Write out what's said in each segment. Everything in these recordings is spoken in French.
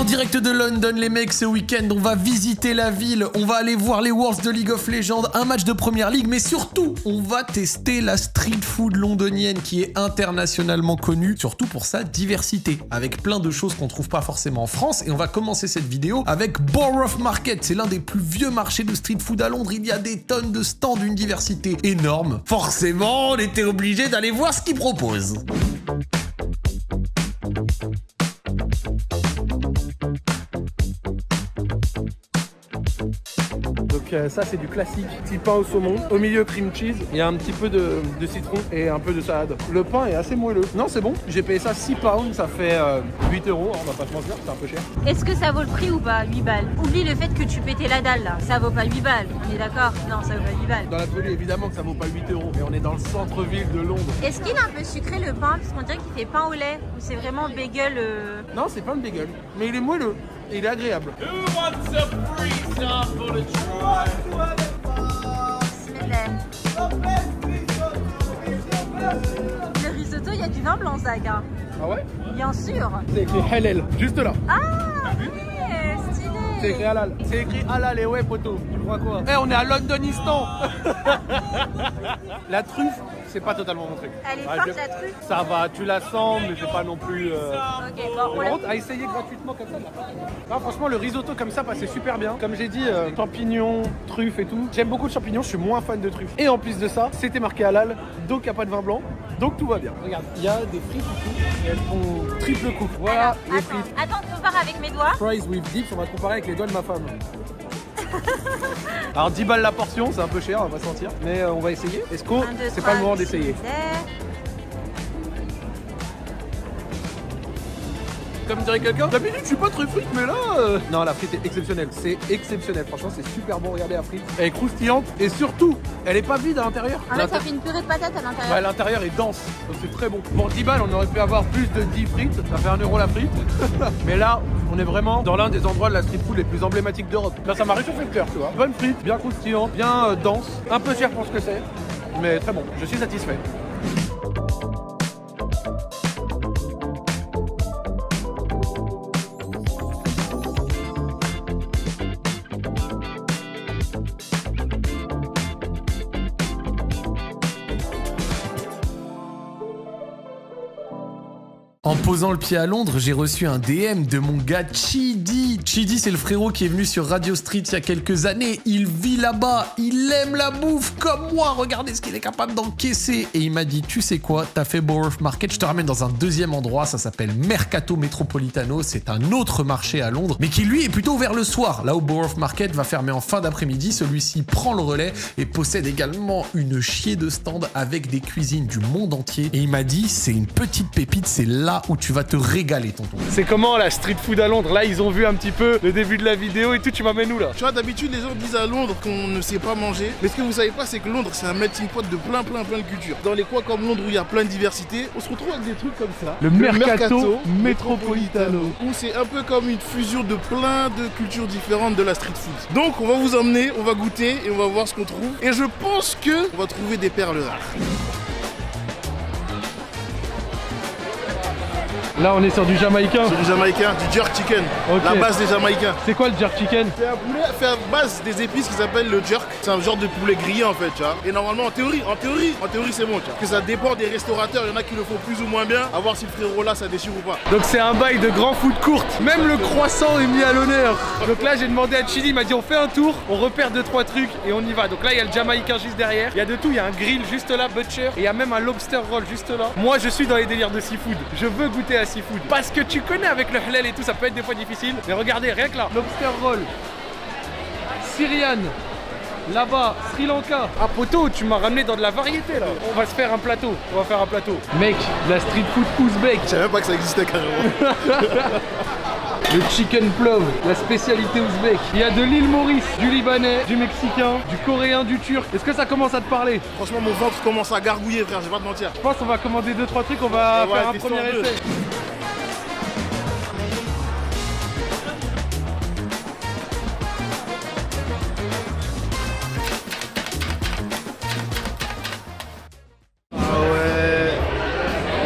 en direct de London, les mecs, ce week-end, on va visiter la ville, on va aller voir les Worlds de League of Legends, un match de Première Ligue, mais surtout, on va tester la street food londonienne qui est internationalement connue, surtout pour sa diversité, avec plein de choses qu'on trouve pas forcément en France. Et on va commencer cette vidéo avec Borough Market. C'est l'un des plus vieux marchés de street food à Londres. Il y a des tonnes de stands d'une diversité énorme. Forcément, on était obligé d'aller voir ce qu'ils proposent. Donc ça c'est du classique, petit pain au saumon, au milieu cream cheese, il y a un petit peu de citron et un peu de salade. Le pain est assez moelleux. Non c'est bon, j'ai payé ça 6 pounds, ça fait 8 €, on va pas se mentir, c'est un peu cher. Est-ce que ça vaut le prix ou pas, 8 balles? Oublie le fait que tu pétais la dalle là, ça vaut pas 8 balles, on est d'accord? Non, ça vaut pas 8 balles. Dans l'absolu évidemment que ça vaut pas 8 €, mais on est dans le centre-ville de Londres. Est-ce qu'il est un peu sucré le pain? Parce qu'on dirait qu'il fait pain au lait, ou c'est vraiment bagel Non c'est pas le bagel, mais il est moelleux et il est agréable. Le risotto, il y a du vin blanc, Zach. Hein. Ah ouais? Bien sûr. C'est écrit halal, juste là. Ah oui, stylé. C'est écrit halal. C'est écrit halal et ouais poteau. Tu crois quoi? Eh on est à Londonistan. La truffe, c'est pas totalement mon truc. Elle est forte la truffe? Ça va, tu la sens, mais c'est pas non plus... Ok, bon, Par contre, à essayer gratuitement comme ça, non, franchement, le risotto comme ça passait super bien. Comme j'ai dit, champignons, truffes et tout. J'aime beaucoup le champignon, je suis moins fan de truffes. Et en plus de ça, c'était marqué halal, donc il n'y a pas de vin blanc, donc tout va bien. Regarde, il y a des frites ici, et elles font triple coupe. Voilà. Alors, les attends, frites. attends, on compare avec mes doigts. Fries with dips, on va comparer avec les doigts de ma femme. Alors 10 balles la portion, c'est un peu cher, on va se mentir. Mais on va essayer. Est-ce que c'est pas le moment d'essayer? Comme dirait quelqu'un, d'habitude je suis pas très frite, mais là... Non, la frite est exceptionnelle, c'est exceptionnel. Franchement, c'est super bon, regardez la frite. Elle est croustillante et surtout, elle est pas vide à l'intérieur. En fait, ça fait une purée de patates à l'intérieur. Ouais, l'intérieur est dense, donc c'est très bon. Pour 10 balles, on aurait pu avoir plus de 10 frites, ça fait 1 € la frite. Mais là, on est vraiment dans l'un des endroits de la street food les plus emblématiques d'Europe. Là, ça m'a réchauffé le cœur, tu vois. Bonne frite, bien croustillante, bien dense, un peu cher pour ce que c'est, mais très bon, je suis satisfait. En posant le pied à Londres, j'ai reçu un DM de mon gars Chidi. Chidi, c'est le frérot qui est venu sur Radio Street il y a quelques années. Il vit là-bas, il aime la bouffe comme moi. Regardez ce qu'il est capable d'encaisser. Et il m'a dit, tu sais quoi, t'as fait Borough Market, je te ramène dans un deuxième endroit. Ça s'appelle Mercato Metropolitano. C'est un autre marché à Londres, mais qui lui est plutôt ouvert le soir. Là où Borough Market va fermer en fin d'après-midi, celui-ci prend le relais et possède également une chier de stand avec des cuisines du monde entier. Et il m'a dit, c'est une petite pépite, c'est là où tu vas te régaler, tonton. C'est comment la street food à Londres? Là, ils ont vu un petit peu le début de la vidéo et tout. Tu m'amènes où là? Tu vois, d'habitude, les gens disent à Londres qu'on ne sait pas manger. Mais ce que vous savez pas, c'est que Londres, c'est un melting pot de plein de cultures. Dans les coins comme Londres où il y a plein de diversité, on se retrouve avec des trucs comme ça. Le Mercato Metropolitano. Où c'est un peu comme une fusion de plein de cultures différentes de la street food. Donc, on va vous emmener, on va goûter et on va voir ce qu'on trouve. Et je pense que on va trouver des perles rares. Là, on est sur du jamaïcain. C'est du jamaïcain, du jerk chicken. Okay. La base des jamaïcains. C'est quoi le jerk chicken? C'est un poulet fait à base des épices qui s'appelle le jerk. C'est un genre de poulet grillé en fait, tu vois. Et normalement, en théorie c'est bon, tu vois. Que ça dépend des restaurateurs. Il y en a qui le font plus ou moins bien. À voir si le frérot là, ça déchire ou pas. Donc c'est un bail de grand food court. Même le croissant est mis à l'honneur. Donc là, j'ai demandé à Chili, il m'a dit on fait un tour, on repère 2-3 trucs et on y va. Donc là, il y a le jamaïcain juste derrière. Il y a de tout. Il y a un grill juste là, butcher. Et il y a même un lobster roll juste là. Moi, je suis dans les délires de seafood. Je veux goûter à seafood. Parce que tu connais avec le halal et tout, ça peut être des fois difficile. Mais regardez, rien que là, lobster roll, Syriane, là-bas, Sri Lanka. Ah poto, tu m'as ramené dans de la variété là. On va se faire un plateau, Mec, de la street food ouzbek. Je savais même pas que ça existait carrément. Le chicken plov, la spécialité ouzbek. Il y a de l'île Maurice, du libanais, du mexicain, du coréen, du turc. Est-ce que ça commence à te parler? Franchement, mon ventre commence à gargouiller, frère, je vais pas te mentir. Je pense qu'on va commander 2-3 trucs, on va faire un premier essai.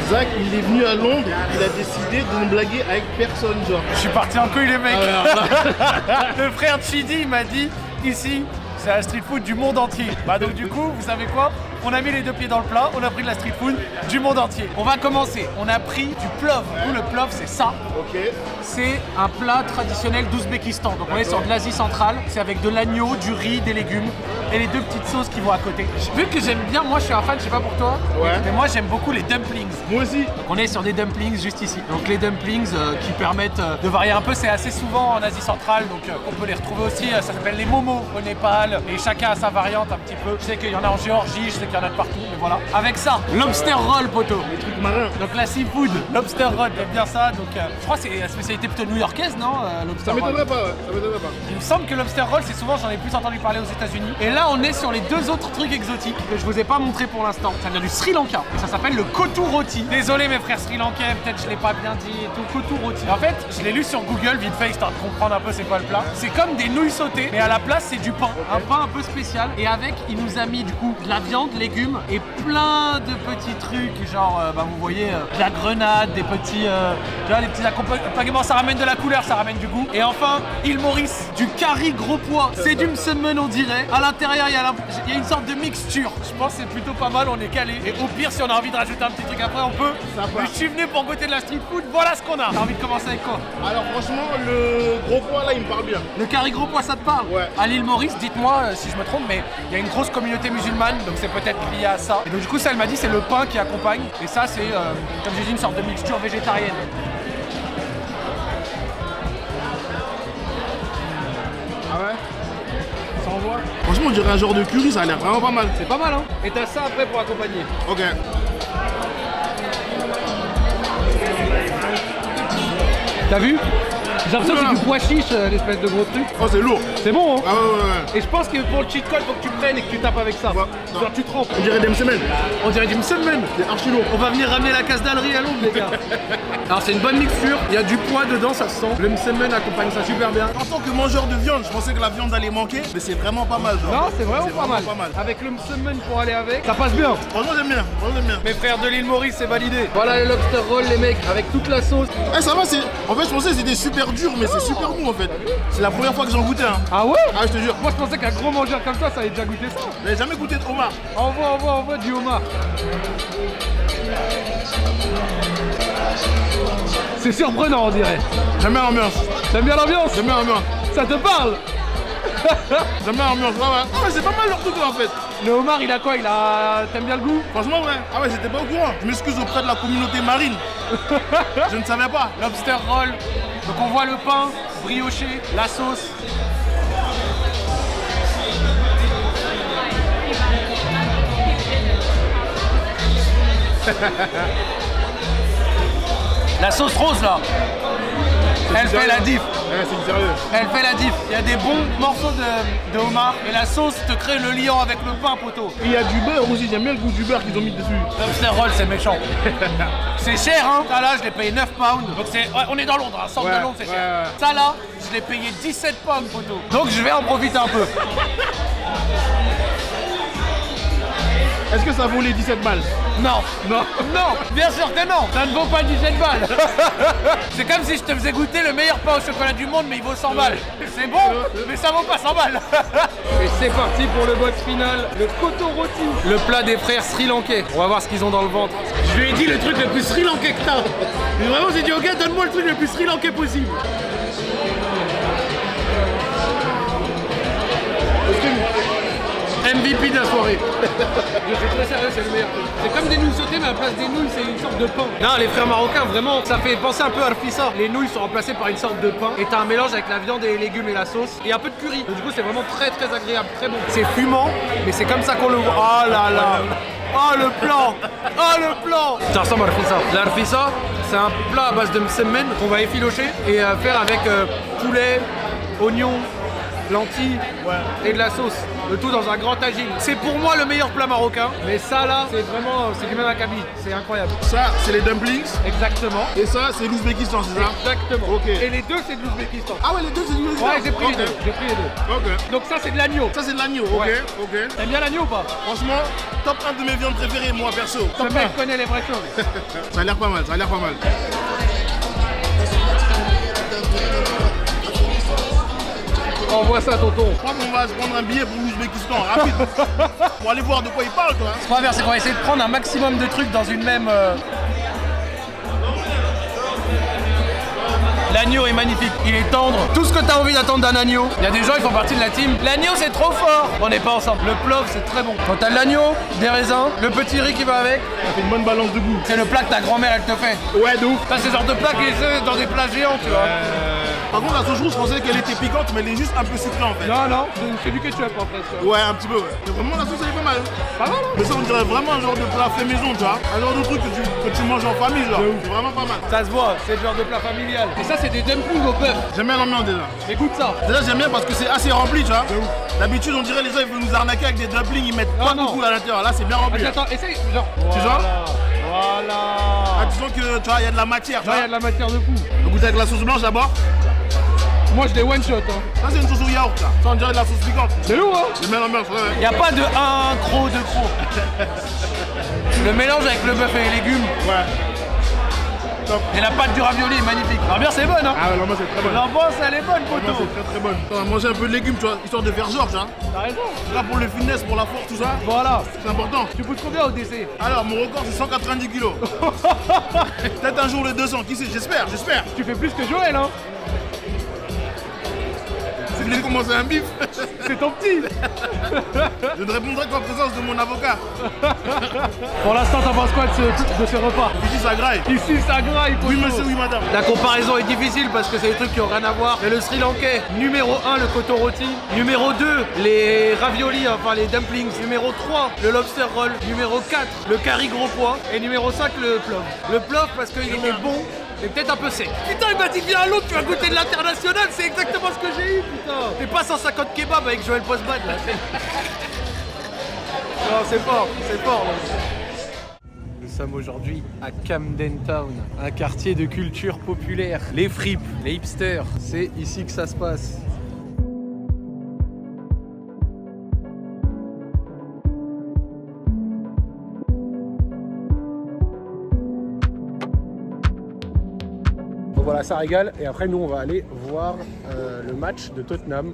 Zach, il est venu à Londres, il a décidé de ne blaguer avec personne, genre. Je suis parti en couille les mecs. Le frère Chidi m'a dit ici c'est la street food du monde entier. Bah donc du coup, vous savez quoi? On a mis les deux pieds dans le plat, on a pris de la street food du monde entier. On va commencer. On a pris du plov. Du coup, le plov, c'est ça. Ok. C'est un plat traditionnel d'Ouzbékistan. Donc on est sur de l'Asie centrale. C'est avec de l'agneau, du riz, des légumes et les deux petites sauces qui vont à côté. Vu que j'aime bien, moi je suis un fan, je sais pas pour toi, mais moi j'aime beaucoup les dumplings. Moi aussi. Donc on est sur des dumplings juste ici. Donc les dumplings qui permettent de varier un peu, c'est assez souvent en Asie centrale, donc on peut les retrouver aussi. Ça s'appelle les momos au Népal et chacun a sa variante un petit peu. Je sais qu'il y en a en Géorgie, je sais qu'il y en a de partout, mais voilà. Avec ça, lobster roll, poteau. Les trucs marins. Donc la seafood, lobster roll, j'aime bien ça. Donc je crois que c'est la spécialité plutôt new-yorkaise, non? Lobster Ça roll. m'étonnerait pas, ouais. Ça m'étonnerait pas. Il me semble que lobster roll, c'est souvent, j'en ai plus entendu parler aux États-Unis. Et là, on est sur les deux autres trucs exotiques que je vous ai pas montré pour l'instant. Ça vient du Sri Lanka et ça s'appelle le kotu roti. Désolé mes frères sri lankais, peut-être je l'ai pas bien dit et tout. Kotu roti. En fait, je l'ai lu sur Google vite fait histoire de comprendre un peu c'est quoi le plat. C'est comme des nouilles sautées, mais à la place c'est du pain, un pain un peu spécial. Et avec, il nous a mis du coup de la viande, légumes et plein de petits trucs, genre, vous voyez, de la grenade, des petits, tu vois, les petits accompagnements. Ça ramène de la couleur, ça ramène du goût. Et enfin, île Maurice, du curry gros pois. C'est du msemen on dirait. À l'intérieur, il y a une sorte de mixture. Je pense que c'est plutôt pas mal, on est calé. Et au pire, si on a envie de rajouter un petit truc après, on peut. Mais je suis venu pour goûter de la street food, voilà ce qu'on a. T'as envie de commencer avec quoi? Alors franchement, le gros poids là, il me parle bien. Le curry gros pois, ça te parle? Ouais. À l'île Maurice, dites-moi si je me trompe, mais il y a une grosse communauté musulmane, donc c'est peut-être lié à ça. Et donc du coup, ça, elle m'a dit, c'est le pain qui accompagne. Et ça, c'est, comme j'ai dit, une sorte de mixture végétarienne. Ah ouais? Ça envoie? Franchement, on dirait un genre de curry, ça a l'air vraiment pas mal. C'est pas mal, hein? Et t'as ça après pour accompagner. Ok. T'as vu? J'ai l'impression que c'est du pois chiche, l'espèce de gros truc. Oh, c'est lourd. C'est bon, hein? Ah ouais. Et je pense que pour le cheat code, faut que tu prennes et que tu tapes avec ça. Ouais. Genre tu trempes. On dirait des semaines. On dirait du msemen. C'est archi lourd. On va venir ramener la casse d'alerie à Londres, les gars. Alors c'est une bonne mixture, il y a du pois dedans, ça se sent. Le msemen accompagne ça super bien. En tant que mangeur de viande, je pensais que la viande allait manquer, mais c'est vraiment pas mal, genre. Non, c'est vraiment pas mal. Avec le msemen pour aller avec, ça passe bien. Franchement, j'aime bien. Mes frères de l'île Maurice, c'est validé. Voilà les lobster rolls, les mecs, avec toute la sauce. Eh, ça va, c'est. En fait, je pensais que c'était super dur, mais c'est super bon en fait. C'est la première fois que j'en goûtais, hein. Ah ouais? Ah, je te jure. Moi je pensais qu'un gros mangeur comme toi, ça avait déjà goûté ça. J'avais jamais goûté de homard. Envoie du homard. C'est surprenant, on dirait. J'aime bien l'ambiance. T'aimes bien l'ambiance? J'aime bien l'ambiance. Ça te parle? J'aime bien l'ambiance, ouais. Ah ouais, c'est pas mal leur truc là en fait. Le homard, il a quoi? T'aimes bien le goût? Franchement, ouais. Ah ouais, j'étais pas au courant. Je m'excuse auprès de la communauté marine. Je ne savais pas. Lobster roll. Donc on voit le pain brioché, la sauce. La sauce rose là, elle fait la diff. Ouais, c'est sérieux. Elle fait la diff. Il y a des bons morceaux de homard et la sauce te crée le liant avec le pain, poteau. Et il y a du beurre aussi, j'aime bien le goût du beurre qu'ils ont mis dessus. Lobster roll, c'est méchant. C'est cher, hein. Ça là, je l'ai payé 9 pounds. Donc c'est, ouais, on est dans Londres, hein. Centre de Londres, c'est cher. Ouais. Ça là, je l'ai payé 17 pounds, poteau. Donc je vais en profiter un peu. Est-ce que ça vaut les 17 balles? Non, bien sûr que non, ça ne vaut pas 17 balles. C'est comme si je te faisais goûter le meilleur pain au chocolat du monde, mais il vaut 100 balles. C'est bon, mais ça vaut pas 100 balles. Et c'est parti pour le box final, le kotu roti. Le plat des frères sri lankais. On va voir ce qu'ils ont dans le ventre. Je lui ai dit le truc le plus sri lankais que t'as. Mais vraiment, j'ai dit, ok, donne-moi le truc le plus sri lankais possible. MVP de la soirée. Je suis très sérieux, c'est le meilleur truc. C'est comme des nouilles sautées, mais à la place des nouilles, c'est une sorte de pain. Non, les frères marocains, vraiment, ça fait penser un peu à Arfissa. Les nouilles sont remplacées par une sorte de pain. Et t'as un mélange avec la viande et les légumes et la sauce. Et un peu de curry. Donc, du coup, c'est vraiment très très agréable, très bon. C'est fumant, mais c'est comme ça qu'on le voit. Oh là là. Oh le plan. Oh le plan. Ça ressemble à Arfissa. L'Arfissa, c'est un plat à base de msemen qu'on va effilocher et faire avec poulet, oignons, lentilles et de la sauce. Le tout dans un grand tagine. C'est pour moi le meilleur plat marocain. Mais ça là, c'est vraiment, c'est du même acabit. C'est incroyable. Ça, c'est les dumplings. Exactement. Et ça, c'est l'Ouzbékistan, c'est ça? Exactement. Ok. Et les deux, c'est de l'Ouzbékistan. Ah ouais, les deux, c'est de l'Ouzbékistan. Ouais, j'ai pris les deux. J'ai pris les deux. Ok. Donc ça, c'est de l'agneau. Ça, c'est de l'agneau. Ok, Ouais. ok. T'aimes bien l'agneau ou pas? Franchement, top 1 de mes viandes préférées, moi perso. Ce Top mec 1. connaît les vraies choses. Ça a l'air pas mal, ça a l'air pas mal. Envoie ça, tonton. Je crois qu'on va se prendre un billet pour l'Ouzbékistan, rapide. Pour aller voir de quoi il parle, toi. Ce qu'on va faire, c'est qu'on va essayer de prendre un maximum de trucs dans une même... L'agneau est magnifique, il est tendre. Tout ce que tu as envie d'attendre d'un agneau. Il y a des gens qui font partie de la team. L'agneau c'est trop fort. On n'est pas ensemble. Le plov c'est très bon. Quand t'as l'agneau, des raisins, le petit riz qui va avec. Ça fait une bonne balance de goût. C'est le plat que ta grand-mère elle te fait. Ouais, de ouf. Ça c'est le genre de plat qui est dans des plats géants, tu vois. Par contre, la sauce rouge, je pensais qu'elle était piquante, mais elle est juste un peu sucrée en fait. Non, non, c'est du ketchup en fait. Ouais, un petit peu, ouais. Mais vraiment, la sauce, elle est pas mal. Pas mal, hein. Mais ça, on dirait vraiment un genre de plat fait maison, tu vois. Un genre de truc que tu manges en famille, genre. C'est vraiment pas mal. Ça se voit, c'est le genre de plat familial. Et ça c'est des dumplings au bœuf. J'aime bien l'ambiance déjà. Écoute ça. Déjà, j'aime bien parce que c'est assez rempli, tu vois. D'habitude, on dirait les gens, ils veulent nous arnaquer avec des dumplings, ils mettent pas non. beaucoup à l'intérieur. Là, c'est bien rempli. Attends, essaye, genre. Tu vois? Voilà. Ah, tu sens que, tu vois, il y a de la matière, tu Là, il y vois. a de la matière de fou. On goûte avec la sauce blanche d'abord. Moi, je les one shot. Hein. Ça, c'est une sauce au yaourt, là. Ça, on dirait de la sauce piquante. C'est lourd, hein. J'aime bien l'ambiance, ouais. Il n'y a pas de un croc, deux crocs. Le mélange avec le bœuf et les légumes. Ouais. Top. Et la pâte du ravioli est magnifique. L'ambiance est bonne, hein. Ah ouais, l'ambiance est très bonne. L'ambiance, elle est bonne, L'ambiance poteau. est très très bonne. On va manger un peu de légumes, tu vois, histoire de faire Georges, hein. T'as raison. Là, pour le fitness, pour la force, tout ça, Voilà. c'est important. Tu coûtes combien au décès? Alors, mon record, c'est 190 kilos. Peut-être un jour le 200, qui sait, j'espère. Tu fais plus que Joël, hein. Si vous voulez commencer un bif, C'est ton petit. je ne répondrai qu'en présence de mon avocat. Pour l'instant, t'en penses quoi de ce repas? Ici, ça graille. Ici, ça graille, poteau. Oui, monsieur, oui, madame. La comparaison est difficile parce que c'est des trucs qui n'ont rien à voir. Il y a le Sri Lankais, numéro 1, le koto roti. Numéro 2, les raviolis, enfin les dumplings. Numéro 3, le lobster roll. Numéro 4, le curry gros pois. Et numéro 5, le plov. Le plov parce qu'il était bon. C'est peut-être un peu sec. Putain, il m'a dit viens à l'autre, tu vas goûter de l'international, c'est exactement ce que j'ai eu, putain. T'es pas 150 kebabs avec Joël Postman là. Non, c'est fort, là. Nous sommes aujourd'hui à Camden Town, un quartier de culture populaire. Les fripes, les hipsters, c'est ici que ça se passe. Voilà, ça régale. Et après, nous, on va aller voir le match de Tottenham.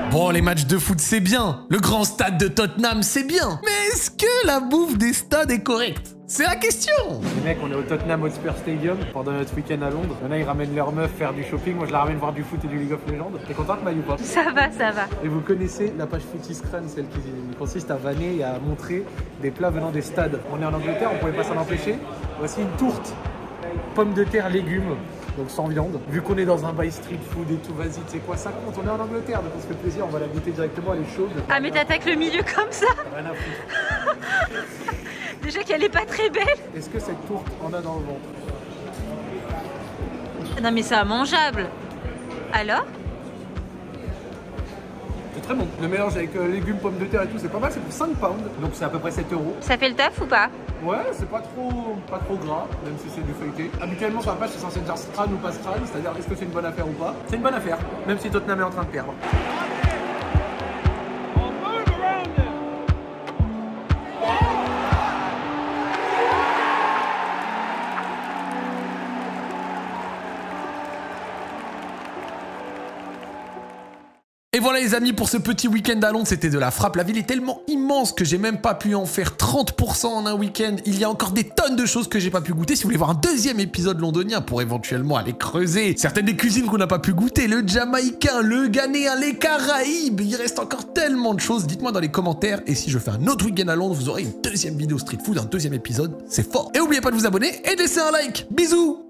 Bon, les matchs de foot, c'est bien. Le grand stade de Tottenham, c'est bien. Mais est-ce que la bouffe des stades est correcte? C'est la question. Les mecs, on est au Tottenham Hotspur Stadium pendant notre week-end à Londres. Il y en a, ils ramènent leurs meufs faire du shopping. Moi, je la ramène voir du foot et du League of Legends. T'es contente, Maï, ou pas? Ça va, ça va. Et vous connaissez la page Footies Crâne, celle qui consiste à vanner et à montrer des plats venant des stades. On est en Angleterre, on pouvait pas s'en empêcher. Voici une tourte, pommes de terre, légumes, donc sans viande. Vu qu'on est dans un bail street food et tout, vas-y, tu sais quoi, ça compte. On est en Angleterre, donc on se fait plaisir, on va la goûter directement, elle est chaude. Ah, mais t'attaques le milieu comme ça? Rien à foutre. Déjà qu'elle est pas très belle. Est-ce que cette tourte en a dans le ventre? Non, mais c'est mangeable. Alors? C'est très bon. Le mélange avec légumes, pommes de terre et tout, c'est pas mal, c'est pour 5 pounds. Donc c'est à peu près 7 €. Ça fait le taf ou pas? Ouais, c'est pas trop gras, même si c'est du feuilleté. Habituellement sur la page, c'est censé dire Strad ou pas Strad, c'est-à-dire est-ce que c'est une bonne affaire ou pas. C'est une bonne affaire, même si Tottenham est en train de perdre. Et voilà les amis, pour ce petit week-end à Londres, c'était de la frappe. La ville est tellement immense que j'ai même pas pu en faire 30% en un week-end. Il y a encore des tonnes de choses que j'ai pas pu goûter. Si vous voulez voir un deuxième épisode londonien pour éventuellement aller creuser certaines des cuisines qu'on n'a pas pu goûter, le jamaïcain, le ghanéen, les Caraïbes, il reste encore tellement de choses. Dites-moi dans les commentaires. Et si je fais un autre week-end à Londres, vous aurez une deuxième vidéo street food, un deuxième épisode. C'est fort. Et n'oubliez pas de vous abonner et de laisser un like. Bisous!